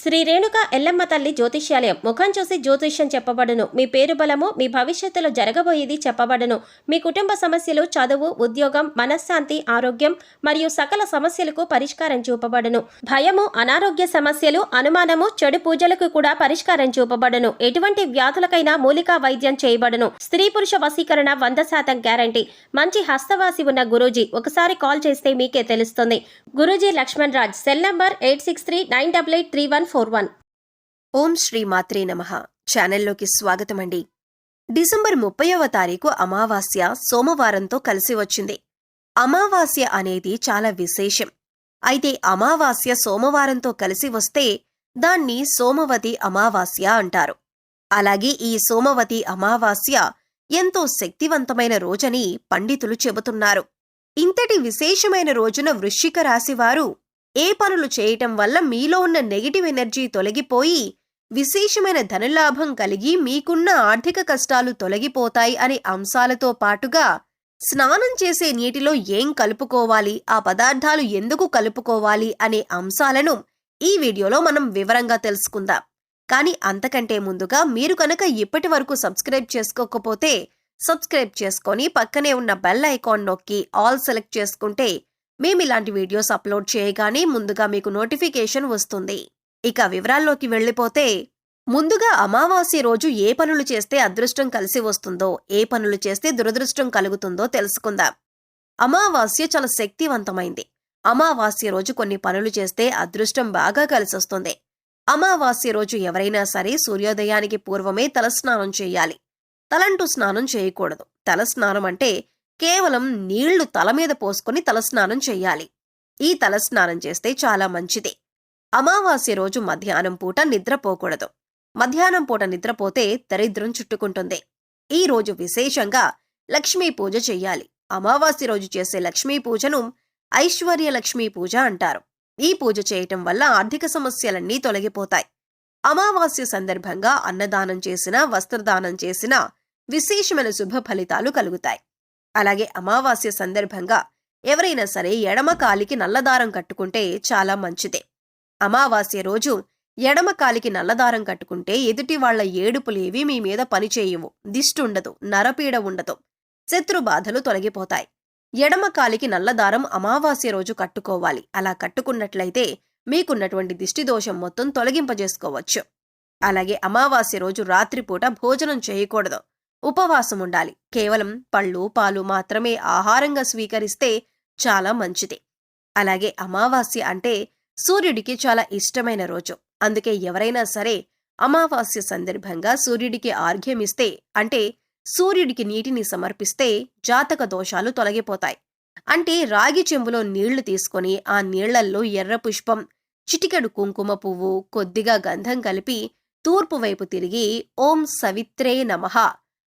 శ్రీ రేణుక ఎల్లమ్మ తల్లి జ్యోతిష్యాలయం. ముఖం చూసి జ్యోతిష్యం చెప్పబడును. మీ పేరు బలము, మీ భవిష్యత్తులో జరగబోయేది చెప్పబడును. మీ కుటుంబ సమస్యలు, చదువు, ఉద్యోగం, మనశ్శాంతి, ఆరోగ్యం మరియు సకల సమస్యలకు పరిష్కారం చూపబడును. భయము, అనారోగ్య సమస్యలు, అనుమానము, చెడు పూజలకు కూడా పరిష్కారం చూపబడును. ఎటువంటి వ్యాధులకైనా మూలికా వైద్యం చేయబడును. స్త్రీ పురుష వశీకరణ 100% గ్యారంటీ. మంచి హస్తవాసి ఉన్న గురూజీ. ఒకసారి కాల్ చేస్తే మీకే తెలుస్తుంది. గురూజీ లక్ష్మణ్ రాజ్. Cell number 8639883141. ఓం శ్రీ మాత్రే నమః. ఛానల్లోకి స్వాగతమండి. డిసెంబర్ 30వ తారీఖు అమావాస్య సోమవారంతో కలిసి వచ్చింది. అమావాస్య అనేది చాలా విశేషం. అయితే అమావాస్య సోమవారంతో కలిసి వస్తే దాన్ని సోమవతి అమావాస్య అంటారు. అలాగే ఈ సోమవతి అమావాస్య ఎంతో శక్తివంతమైన రోజని పండితులు చెబుతున్నారు. ఇంతటి విశేషమైన రోజున వృశ్చిక రాశివారు ఏ పనులు చేయటం వల్ల మీలో ఉన్న నెగిటివ్ ఎనర్జీ తొలగిపోయి విశేషమైన ధనలాభం కలిగి మీకున్న ఆర్థిక కష్టాలు తొలగిపోతాయి అనే అంశాలతో పాటుగా స్నానం చేసే నీటిలో ఏం కలుపుకోవాలి, ఆ పదార్థాలు ఎందుకు కలుపుకోవాలి అనే అంశాలను ఈ వీడియోలో మనం వివరంగా తెలుసుకుందాం. కానీ అంతకంటే ముందుగా మీరు కనుక ఇప్పటి వరకు సబ్స్క్రైబ్ చేసుకోకపోతే సబ్స్క్రైబ్ చేసుకొని పక్కనే ఉన్న బెల్ ఐకాన్ నొక్కి ఆల్ సెలెక్ట్ చేసుకుంటే మేమిలాంటి వీడియోస్ అప్లోడ్ చేయగానే ముందుగా మీకు నోటిఫికేషన్ వస్తుంది. ఇక వివరాల్లోకి వెళ్ళిపోతే, ముందుగా అమావాస్య రోజు ఏ పనులు చేస్తే అదృష్టం కలిసి వస్తుందో, ఏ పనులు చేస్తే దురదృష్టం కలుగుతుందో తెలుసుకుందాం. అమావాస్య చాలా శక్తివంతమైంది. అమావాస్య రోజు కొన్ని పనులు చేస్తే అదృష్టం బాగా కలిసొస్తుంది. అమావాస్య రోజు ఎవరైనా సరే సూర్యోదయానికి పూర్వమే తలస్నానం చేయాలి. తలంటూ స్నానం చేయకూడదు. తలస్నానం అంటే కేవలం నీళ్లు తల మీద పోసుకుని తలస్నానం చెయ్యాలి. ఈ తలస్నానం చేస్తే చాలా మంచిది. అమావాస్య రోజు మధ్యాహ్నం పూట నిద్రపోకూడదు. మధ్యాహ్నం పూట నిద్రపోతే దరిద్రం చుట్టుకుంటుంది. ఈ రోజు విశేషంగా లక్ష్మీ పూజ చెయ్యాలి. అమావాస్య రోజు చేసే లక్ష్మీ పూజను ఐశ్వర్య లక్ష్మీ పూజ అంటారు. ఈ పూజ చేయటం వల్ల ఆర్థిక సమస్యలన్నీ తొలగిపోతాయి. అమావాస్య సందర్భంగా అన్నదానం చేసినా, వస్త్రదానం చేసినా విశేషమైన శుభ ఫలితాలు కలుగుతాయి. అలాగే అమావాస్య సందర్భంగా ఎవరైనా సరే ఎడమ కాలికి నల్లదారం కట్టుకుంటే చాలా మంచిదే. అమావాస్య రోజు ఎడమ కాలికి నల్లదారం కట్టుకుంటే ఎదుటి వాళ్ల ఏడుపులేవి మీ మీద పనిచేయవు, దిష్టుండదు, నరపీడ ఉండదు, శత్రు బాధలు తొలగిపోతాయి. ఎడమ కాలికి నల్లదారం అమావాస్య రోజు కట్టుకోవాలి. అలా కట్టుకున్నట్లయితే మీకున్నటువంటి దిష్టి దోషం మొత్తం తొలగింపజేసుకోవచ్చు. అలాగే అమావాస్య రోజు రాత్రిపూట భోజనం చేయకూడదు, ఉపవాసం ఉండాలి. కేవలం పళ్ళు, పాలు మాత్రమే ఆహారంగా స్వీకరిస్తే చాలా మంచిది. అలాగే అమావాస్య అంటే సూర్యుడికి చాలా ఇష్టమైన రోజు. అందుకే ఎవరైనా సరే అమావాస్య సందర్భంగా సూర్యుడికి ఆర్ఘ్యమిస్తే, అంటే సూర్యుడికి నీటిని సమర్పిస్తే జాతక దోషాలు తొలగిపోతాయి. అంటే రాగి చెంబులో నీళ్లు తీసుకొని ఆ నీళ్లల్లో ఎర్ర పుష్పం, చిటికెడు కుంకుమ పువ్వు, కొద్దిగా గంధం కలిపి తూర్పు వైపు తిరిగి ఓం సవిత్రే నమః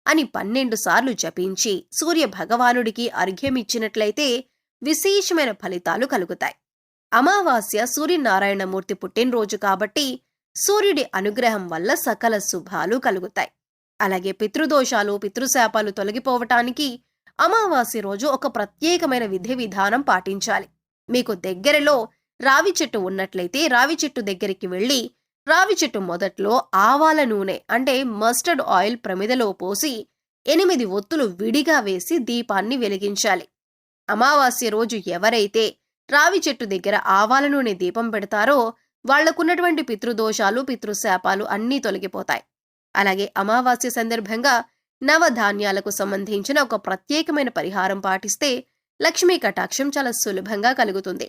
అని 12 సార్లు జపించి సూర్య భగవానుడికి అర్ఘ్యమిచ్చినట్లయితే విశేషమైన ఫలితాలు కలుగుతాయి. అమావాస్య సూర్యనారాయణమూర్తి పుట్టినరోజు కాబట్టి సూర్యుడి అనుగ్రహం వల్ల సకల శుభాలు కలుగుతాయి. అలాగే పితృదోషాలు, పితృశాపాలు తొలగిపోవటానికి అమావాస్య రోజు ఒక ప్రత్యేకమైన విధి విధానం పాటించాలి. మీకు దగ్గరలో రావి చెట్టు ఉన్నట్లయితే రావి చెట్టు దగ్గరికి వెళ్లి రావి చెట్టు మొదట్లో ఆవాల నూనె అంటే మస్టర్డ్ ఆయిల్ ప్రమిదలో పోసి 8 ఒత్తులు విడిగా వేసి దీపాన్ని వెలిగించాలి. అమావాస్య రోజు ఎవరైతే రావి చెట్టు దగ్గర ఆవాల నూనె దీపం పెడతారో వాళ్లకున్నటువంటి పితృదోషాలు, పితృశాపాలు అన్నీ తొలగిపోతాయి. అలాగే అమావాస్య సందర్భంగా నవధాన్యాలకు సంబంధించిన ఒక ప్రత్యేకమైన పరిహారం పాటిస్తే లక్ష్మీ కటాక్షం చాలా సులభంగా కలుగుతుంది.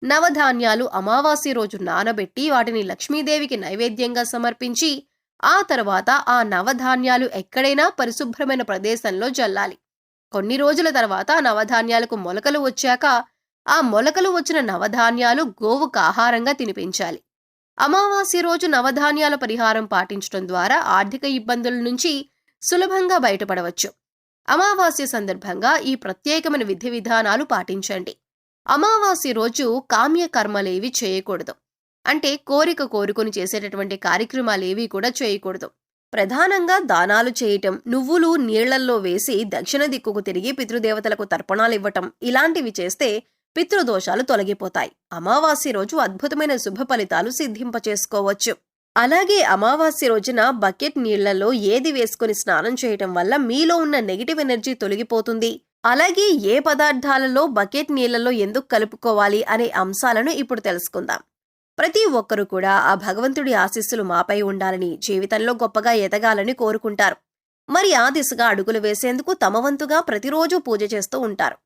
నవధాన్యాలు అమావాస్య రోజు నానబెట్టి వాటిని లక్ష్మీదేవికి నైవేద్యంగా సమర్పించి ఆ తర్వాత ఆ నవధాన్యాలు ఎక్కడైనా పరిశుభ్రమైన ప్రదేశంలో జల్లాలి. కొన్ని రోజుల తర్వాత నవధాన్యాలకు మొలకలు వచ్చాక ఆ మొలకలు వచ్చిన నవధాన్యాలు గోవుకు ఆహారంగా తినిపించాలి. అమావాస్య రోజు నవధాన్యాల పరిహారం పాటించడం ద్వారా ఆర్థిక ఇబ్బందుల నుంచి సులభంగా బయటపడవచ్చు. అమావాస్య సందర్భంగా ఈ ప్రత్యేకమైన విధి విధానాలు పాటించండి. అమావాస్య రోజు కామ్య కర్మలేవి చేయకూడదు. అంటే కోరుకుని చేసేటటువంటి కార్యక్రమాలేవి కూడా చేయకూడదు. ప్రధానంగా దానాలు చేయటం, నువ్వులు నీళ్లల్లో వేసి దక్షిణ దిక్కుకు తిరిగి పితృదేవతలకు తర్పణాలివ్వటం ఇలాంటివి చేస్తే పితృదోషాలు తొలగిపోతాయి. అమావాస్య రోజు అద్భుతమైన శుభ ఫలితాలు సిద్ధింపచేసుకోవచ్చు. అలాగే అమావాస్య రోజున బకెట్ నీళ్లలో ఏది వేసుకుని స్నానం చేయటం వల్ల మీలో ఉన్న నెగిటివ్ ఎనర్జీ తొలగిపోతుంది. అలాగే ఏ పదార్థాలలో బకెట్ నీళ్లలో ఎందుకు కలుపుకోవాలి అనే అంశాలను ఇప్పుడు తెలుసుకుందాం. ప్రతి ఒక్కరూ కూడా ఆ భగవంతుడి ఆశీస్సులు మాపై ఉండాలని, జీవితంలో గొప్పగా ఎదగాలని కోరుకుంటారు. మరి ఆ దిశగా అడుగులు వేసేందుకు తమ వంతుగా ప్రతిరోజు పూజ చేస్తూ ఉంటారు.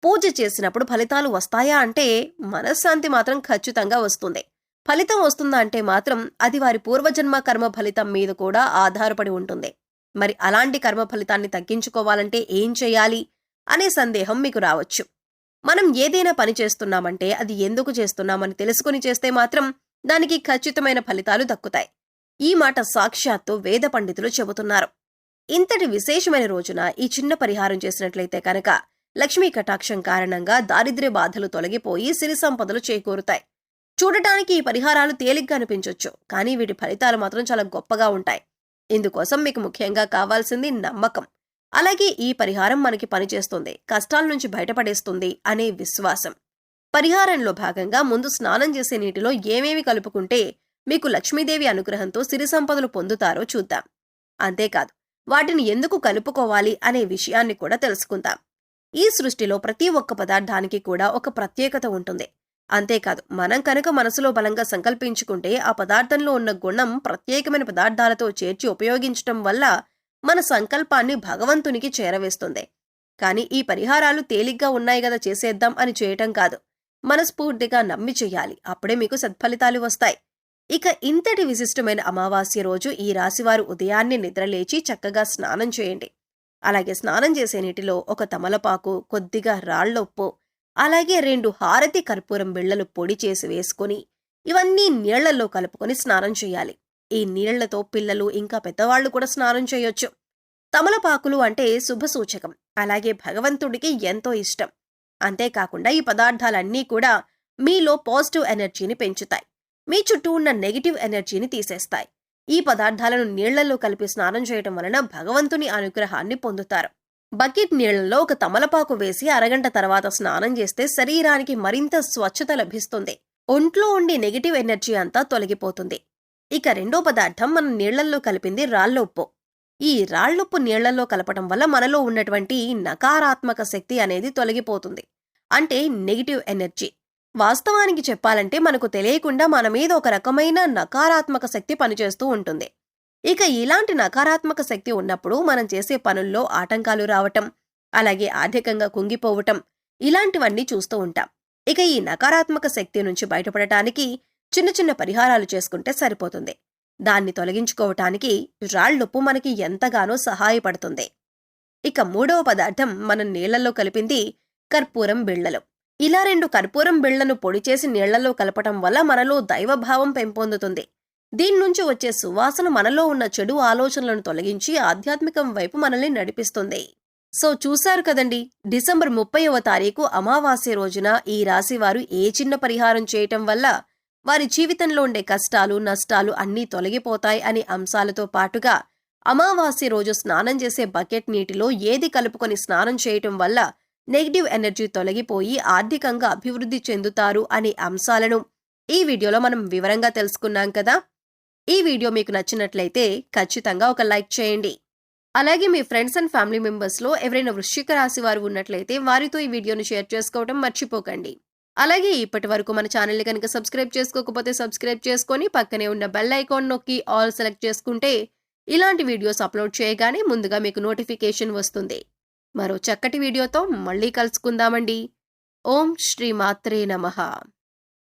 పూజ చేసినప్పుడు ఫలితాలు వస్తాయా అంటే మనశ్శాంతి మాత్రం ఖచ్చితంగా వస్తుంది. ఫలితం వస్తుందా అంటే మాత్రం అది వారి పూర్వజన్మ కర్మ ఫలితం మీద కూడా ఆధారపడి ఉంటుంది. మరి అలాంటి కర్మ ఫలితాన్ని తగ్గించుకోవాలంటే ఏం చేయాలి అనే సందేహం మీకు రావచ్చు. మనం ఏదైనా పని చేస్తున్నామంటే అది ఎందుకు చేస్తున్నామని తెలుసుకుని చేస్తే మాత్రం దానికి ఖచ్చితమైన ఫలితాలు దక్కుతాయి. ఈ మాట సాక్షాత్తు వేద పండితులు చెబుతున్నారు. ఇంతటి విశేషమైన రోజున ఈ చిన్న పరిహారం చేసినట్లయితే కనుక లక్ష్మీ కటాక్షం కారణంగా దారిద్ర్య బాధలు తొలగిపోయి సిరి సంపదలు చేకూరుతాయి. చూడటానికి ఈ పరిహారాలు తేలిగ్గా అనిపించొచ్చు, కానీ వీటి ఫలితాలు మాత్రం చాలా గొప్పగా ఉంటాయి. ఇందుకోసం మీకు ముఖ్యంగా కావాల్సింది నమ్మకం. అలాగే ఈ పరిహారం మనకి పనిచేస్తుంది, కష్టాల నుంచి బయటపడేస్తుంది అనే విశ్వాసం. పరిహారంలో భాగంగా ముందు స్నానం చేసే నీటిలో ఏమేమి కలుపుకుంటే మీకు లక్ష్మీదేవి అనుగ్రహంతో సిరి సంపదలు పొందుతారో చూద్దాం. అంతేకాదు వాటిని ఎందుకు కలుపుకోవాలి అనే విషయాన్ని కూడా తెలుసుకుందాం. ఈ సృష్టిలో ప్రతి ఒక్క పదార్థానికి కూడా ఒక ప్రత్యేకత ఉంటుంది. అంతేకాదు మనం కనుక మనసులో బలంగా సంకల్పించుకుంటే ఆ పదార్థంలో ఉన్న గుణం ప్రత్యేకమైన పదార్థాలతో చేర్చి ఉపయోగించటం వల్ల మన సంకల్పాన్ని భగవంతునికి చేరవేస్తుంది. కానీ ఈ పరిహారాలు తేలిగ్గా ఉన్నాయి కదా చేసేద్దాం అని చేయటం కాదు, మనస్ఫూర్తిగా నమ్మి చెయ్యాలి. అప్పుడే మీకు సత్ఫలితాలు వస్తాయి. ఇక ఇంతటి విశిష్టమైన అమావాస్య రోజు ఈ రాశివారు ఉదయాన్నే నిద్రలేచి చక్కగా స్నానం చేయండి. అలాగే స్నానం చేసే నీటిలో ఒక తమలపాకు, కొద్దిగా రాళ్లొప్పు, అలాగే 2 హారతి కర్పూరం బిళ్లలు పొడి చేసి వేసుకుని ఇవన్నీ నీళ్లలో కలుపుకొని స్నానం చేయాలి. ఈ నీళ్లతో పిల్లలు ఇంకా పెద్దవాళ్లు కూడా స్నానం చేయొచ్చు. తమలపాకులు అంటే శుభ సూచకం, అలాగే భగవంతుడికి ఎంతో ఇష్టం. అంతేకాకుండా ఈ పదార్థాలన్నీ కూడా మీలో పాజిటివ్ ఎనర్జీని పెంచుతాయి, మీ చుట్టూ ఉన్న నెగిటివ్ ఎనర్జీని తీసేస్తాయి. ఈ పదార్థాలను నీళ్లలో కలిపి స్నానం చేయటం వలన భగవంతుని అనుగ్రహాన్ని పొందుతారు. బకెట్ నీళ్లలో ఒక తమలపాకు వేసి అరగంట తర్వాత స్నానం చేస్తే శరీరానికి మరింత స్వచ్ఛత లభిస్తుంది. ఒంట్లో ఉండే నెగిటివ్ ఎనర్జీ అంతా తొలగిపోతుంది. ఇక రెండో పదార్థం మనం నీళ్లలో కలిపింది రాళ్లొప్పు. ఈ రాళ్లొప్పు నీళ్లలో కలపటం వల్ల మనలో ఉన్నటువంటి నకారాత్మక శక్తి అనేది తొలగిపోతుంది, అంటే నెగిటివ్ ఎనర్జీ. వాస్తవానికి చెప్పాలంటే మనకు తెలియకుండా మన మీద ఒక రకమైన నకారాత్మక శక్తి పనిచేస్తూ ఉంటుంది. ఇక ఇలాంటి నకారాత్మక శక్తి ఉన్నప్పుడు మనం చేసే పనుల్లో ఆటంకాలు రావటం, అలాగే ఆర్థికంగా కుంగిపోవటం, ఇలాంటివన్నీ చూస్తూ ఉంటాం. ఇక ఈ నకారాత్మక శక్తి నుంచి బయటపడటానికి చిన్న చిన్న పరిహారాలు చేసుకుంటే సరిపోతుంది. దాన్ని తొలగించుకోవటానికి రాళ్లొప్పు మనకి ఎంతగానో సహాయపడుతుంది. ఇక మూడవ పదార్థం మనం నీళ్లలో కలిపింది కర్పూరం బిళ్లలు. ఇలా 2 కర్పూరం బిళ్లను పొడి చేసి నీళ్లలో కలపటం వల్ల మనలో దైవభావం పెంపొందుతుంది. దీని నుంచి వచ్చే సువాసన మనలో ఉన్న చెడు ఆలోచనలను తొలగించి ఆధ్యాత్మికం వైపు మనల్ని నడిపిస్తుంది. సో చూశారు కదండి, డిసెంబర్ 30వ తారీఖు అమావాస్య రోజున ఈ రాశివారు ఏ చిన్న పరిహారం చేయటం వల్ల వారి జీవితంలో ఉండే కష్టాలు, నష్టాలు అన్నీ తొలగిపోతాయి అనే అంశాలతో పాటుగా అమావాస్య రోజు స్నానం చేసే బకెట్ నీటిలో ఏది కలుపుకొని స్నానం చేయటం వల్ల నెగిటివ్ ఎనర్జీ తొలగిపోయి ఆర్థికంగా అభివృద్ధి చెందుతారు అనే అంశాలను ఈ వీడియోలో మనం వివరంగా తెలుసుకున్నాం కదా. ఈ వీడియో మీకు నచ్చినట్లయితే ఖచ్చితంగా ఒక లైక్ చేయండి. అలాగే మీ ఫ్రెండ్స్ అండ్ ఫ్యామిలీ మెంబర్స్లో ఎవరైనా వృశ్చిక రాశి వారు ఉన్నట్లయితే వారితో ఈ వీడియోను షేర్ చేసుకోవడం మర్చిపోకండి. అలాగే ఇప్పటి వరకు మన ఛానల్ని కనుక సబ్స్క్రైబ్ చేసుకోకపోతే సబ్స్క్రైబ్ చేసుకొని పక్కనే ఉన్న బెల్ ఐకాన్ నొక్కి ఆల్ సెలెక్ట్ చేసుకుంటే ఇలాంటి వీడియోస్ అప్లోడ్ చేయగానే ముందుగా మీకు నోటిఫికేషన్ వస్తుంది. మరో చక్కటి వీడియోతో మళ్ళీ కలుసుకుందామండి. ఓం శ్రీ మాత్రే నమః.